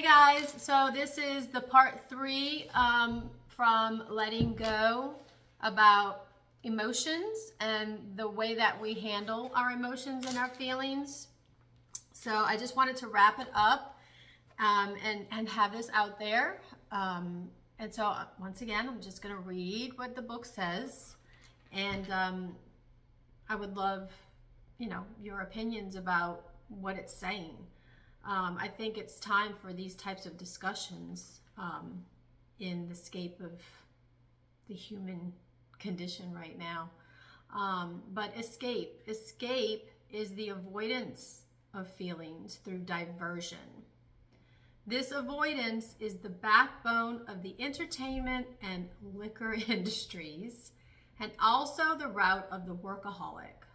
guys, so this is the part 3 from letting go about emotions and the way that we handle our emotions and our feelings. So I just wanted to wrap it up and have this out there. And so once again, I'm just going to read what the book says, and I would love, your opinions about what it's saying. I think it's time for these types of discussions in the scape of the human condition right now. But escape is the avoidance of feelings through diversion. This avoidance is the backbone of the entertainment and liquor industries, and also the route of the workaholic.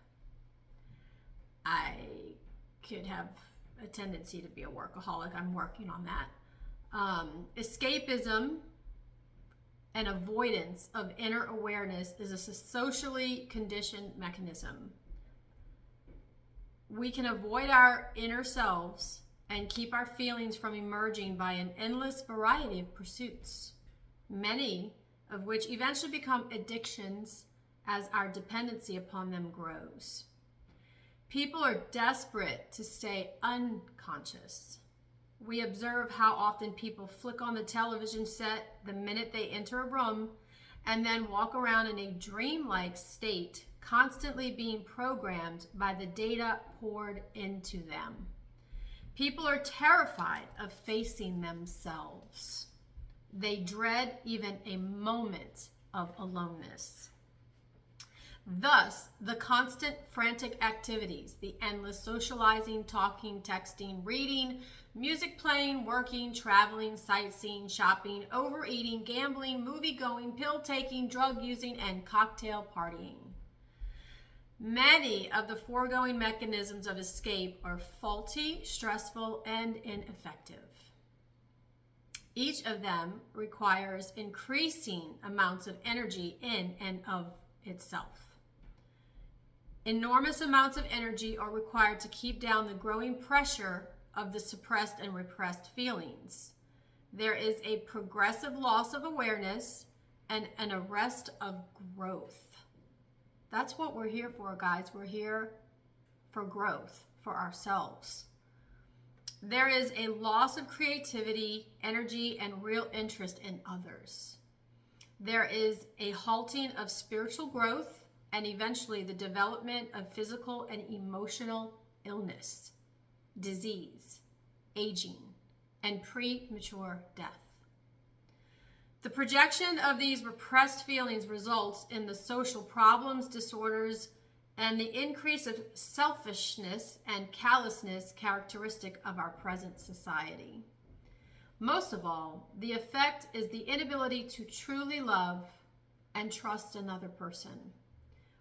I could have a tendency to be a workaholic. I'm working on that. Escapism and avoidance of inner awareness is a socially conditioned mechanism. We can avoid our inner selves and keep our feelings from emerging by an endless variety of pursuits, many of which eventually become addictions as our dependency upon them grows. People are desperate to stay unconscious. We observe how often people flick on the television set the minute they enter a room and then walk around in a dreamlike state, constantly being programmed by the data poured into them. People are terrified of facing themselves. They dread even a moment of aloneness. Thus, the constant frantic activities, the endless socializing, talking, texting, reading, music playing, working, traveling, sightseeing, shopping, overeating, gambling, movie-going, pill-taking, drug using, and cocktail partying. Many of the foregoing mechanisms of escape are faulty, stressful, and ineffective. Each of them requires increasing amounts of energy in and of itself. Enormous amounts of energy are required to keep down the growing pressure of the suppressed and repressed feelings. There is a progressive loss of awareness and an arrest of growth. That's what we're here for, guys. We're here for growth, for ourselves. There is a loss of creativity, energy, and real interest in others. There is a halting of spiritual growth, and eventually the development of physical and emotional illness, disease, aging, and premature death. The projection of these repressed feelings results in the social problems, disorders, and the increase of selfishness and callousness characteristic of our present society. Most of all, the effect is the inability to truly love and trust another person,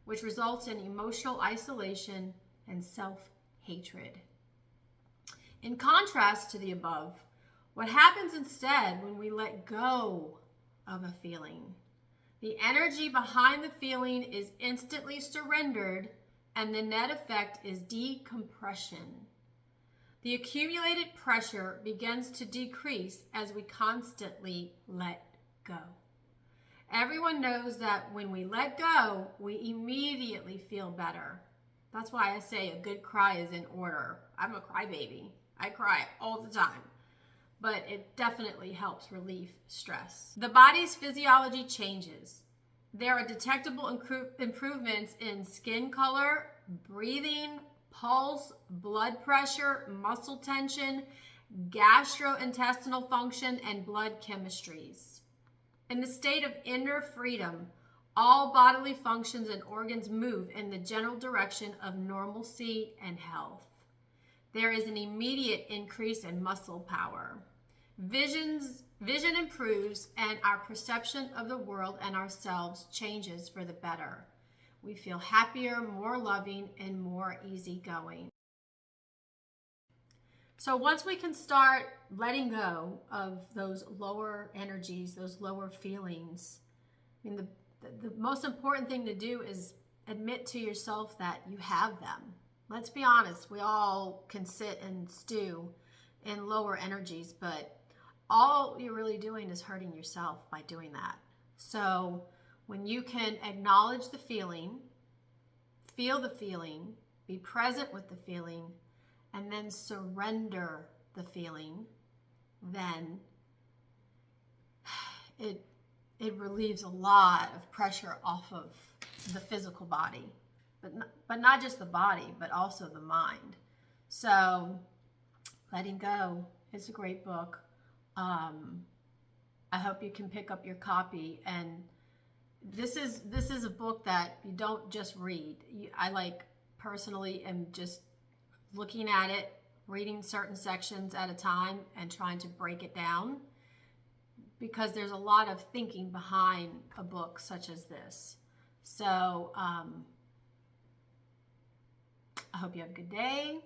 which results in emotional isolation and self-hatred. In contrast to the above, what happens instead when we let go of a feeling? The energy behind the feeling is instantly surrendered, and the net effect is decompression. The accumulated pressure begins to decrease as we constantly let go. Everyone knows that when we let go, we immediately feel better. That's why I say a good cry is in order. I'm a crybaby. I cry all the time. But it definitely helps relieve stress. The body's physiology changes. There are detectable improvements in skin color, breathing, pulse, blood pressure, muscle tension, gastrointestinal function, and blood chemistries. In the state of inner freedom, all bodily functions and organs move in the general direction of normalcy and health. There is an immediate increase in muscle power. Vision improves, and our perception of the world and ourselves changes for the better. We feel happier, more loving, and more easygoing. So once we can start letting go of those lower energies, those lower feelings, the most important thing to do is admit to yourself that you have them. Let's be honest, we all can sit and stew in lower energies, but all you're really doing is hurting yourself by doing that. So when you can acknowledge the feeling, feel the feeling, be present with the feeling, and then surrender the feeling, then it relieves a lot of pressure off of the physical body, but not just the body, but also the mind. So Letting Go is a great book. I hope you can pick up your copy. And this is a book that you don't just read. I personally am just looking at it, reading certain sections at a time and trying to break it down, because there's a lot of thinking behind a book such as this. So I hope you have a good day.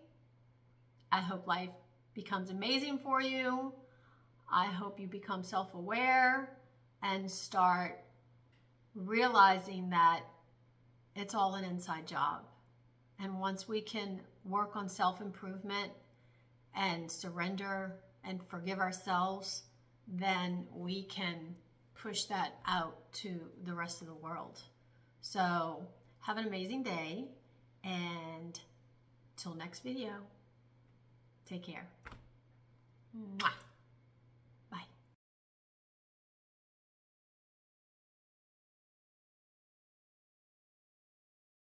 I hope life becomes amazing for you. I hope you become self-aware and start realizing that it's all an inside job. And once we can work on self-improvement and surrender and forgive ourselves, then we can push that out to the rest of the world. So have an amazing day, and till next video, take care. Mwah.